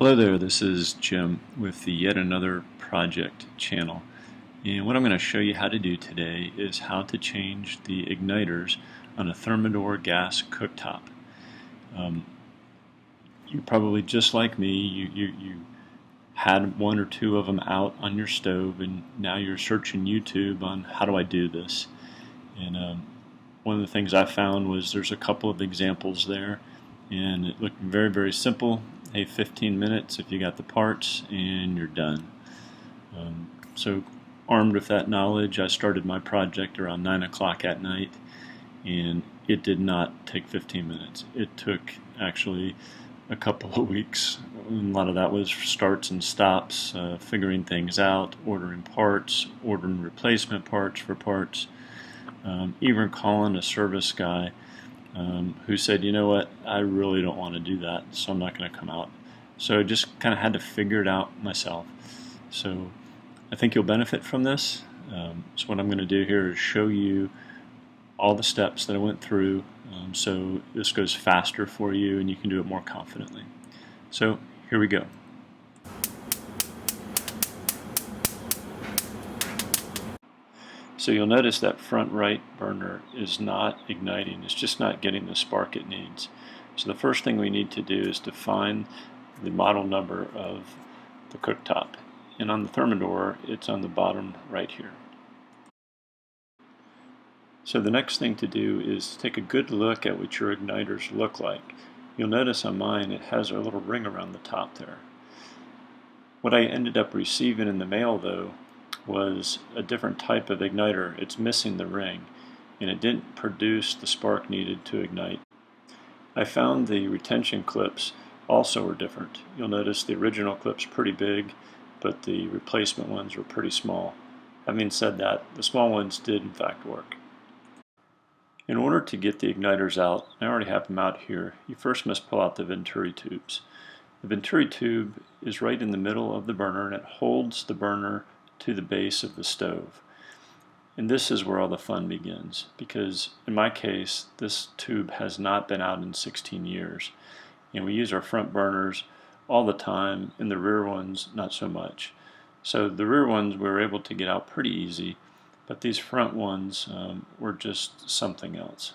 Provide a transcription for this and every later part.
Hello there, this is Jim with the Yet Another Project channel. And what I'm going to show you how to do today is how to change the igniters on a Thermador gas cooktop. You're probably just like me, you had one or two of them out on your stove and now you're searching YouTube on how do I do this. And one of the things I found was there's a couple of examples there and it looked very simple. Hey, 15 minutes if you got the parts and you're done. So armed with that knowledge, I started my project around 9 o'clock at night, and it did not take 15 minutes. It took actually a couple of weeks. A lot of that was starts and stops, figuring things out, ordering parts, ordering replacement parts for parts, even calling a service guy who said, you know what, I really don't want to do that, so I'm not going to come out. So I just kind of had to figure it out myself. So I think you'll benefit from this. So what I'm going to do here is show you all the steps that I went through, so this goes faster for you and you can do it more confidently. So here we go. So you'll notice that front right burner is not igniting. It's just not getting the spark it needs. So the first thing we need to do is to find the model number of the cooktop. And on the Thermador, it's on the bottom right here. So the next thing to do is take a good look at what your igniters look like. You'll notice on mine it has a little ring around the top there. What I ended up receiving in the mail though was a different type of igniter. It's missing the ring and it didn't produce the spark needed to ignite. I found the retention clips also were different. You'll notice the original clip's pretty big, but the replacement ones were pretty small. Having said that, the small ones did in fact work. In order to get the igniters out, I already have them out here, you first must pull out the Venturi tubes. The Venturi tube is right in the middle of the burner and it holds the burner to the base of the stove. And this is where all the fun begins, because in my case this tube has not been out in 16 years and we use our front burners all the time and the rear ones not so much. So the rear ones we were able to get out pretty easy, but these front ones were just something else.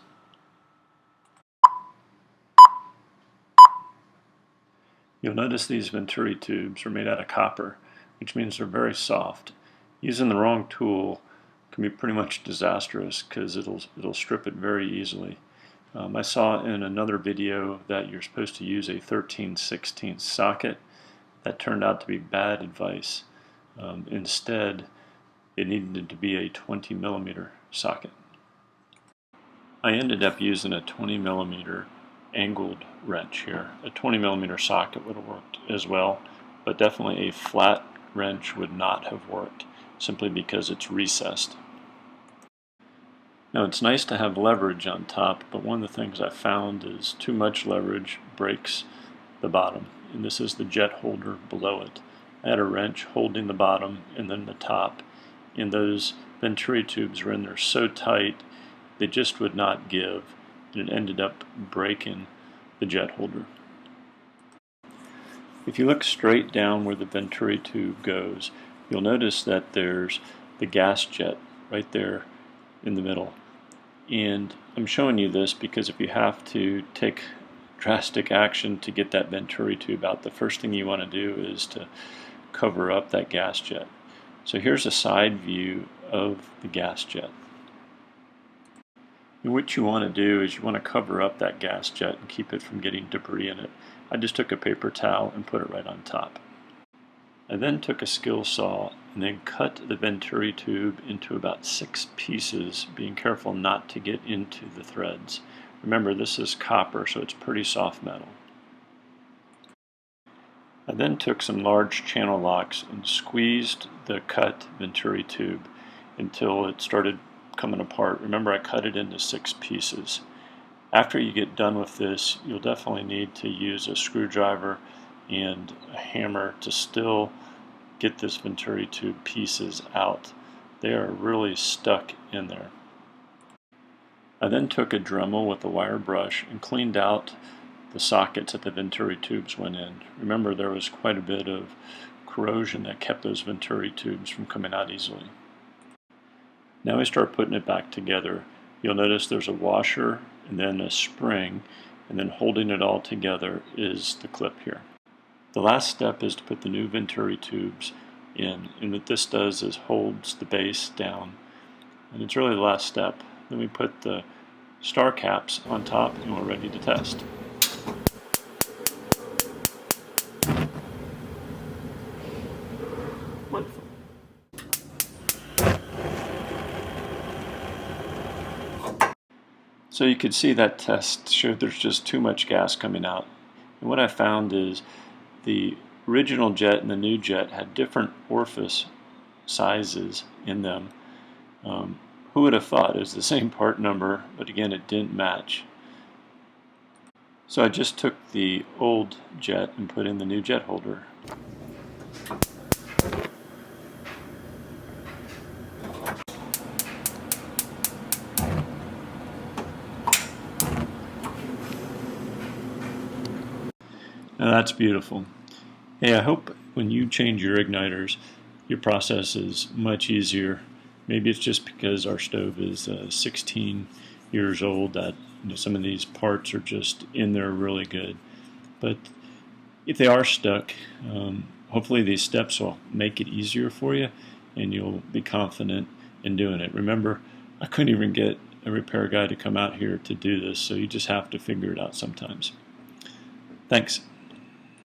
You'll notice these Venturi tubes are made out of copper, which means they're very soft. Using the wrong tool can be pretty much disastrous because it'll strip it very easily. I saw in another video that you're supposed to use a 13/16 socket. That turned out to be bad advice. Instead, it needed to be a 20mm socket. I ended up using a 20mm angled wrench here. A 20mm socket would have worked as well, but definitely a flat wrench would not have worked, simply because it's recessed. Now it's nice to have leverage on top, but one of the things I found is too much leverage breaks the bottom, and this is the jet holder below it. I had a wrench holding the bottom and then the top, and those Venturi tubes were in there so tight they just would not give, and it ended up breaking the jet holder. If you look straight down where the Venturi tube goes, you'll notice that there's the gas jet right there in the middle. And I'm showing you this because if you have to take drastic action to get that Venturi tube out, the first thing you want to do is to cover up that gas jet. So here's a side view of the gas jet. And what you want to do is you want to cover up that gas jet and keep it from getting debris in it. I just took a paper towel and put it right on top. I then took a skill saw and then cut the Venturi tube into about 6 pieces, being careful not to get into the threads. Remember, this is copper, so it's pretty soft metal. I then took some large channel locks and squeezed the cut Venturi tube until it started coming apart. Remember, I cut it into 6 pieces. After you get done with this, you'll definitely need to use a screwdriver and a hammer to still get this Venturi tube pieces out. They are really stuck in there. I then took a Dremel with a wire brush and cleaned out the sockets that the Venturi tubes went in. Remember, there was quite a bit of corrosion that kept those Venturi tubes from coming out easily. Now we start putting it back together. You'll notice there's a washer and then a spring, and then holding it all together is the clip here. The last step is to put the new Venturi tubes in, and what this does is holds the base down, and it's really the last step. Then we put the star caps on top and we're ready to test. Wonderful. So you could see that test showed there's just too much gas coming out. And what I found is the original jet and the new jet had different orifice sizes in them. Who would have thought it was the same part number, but again it didn't match. So I just took the old jet and put in the new jet holder. Now that's beautiful. Hey, I hope when you change your igniters, your process is much easier. Maybe it's just because our stove is 16 years old that some of these parts are just in there really good. But if they are stuck, hopefully these steps will make it easier for you and you'll be confident in doing it. Remember, I couldn't even get a repair guy to come out here to do this, so you just have to figure it out sometimes. Thanks.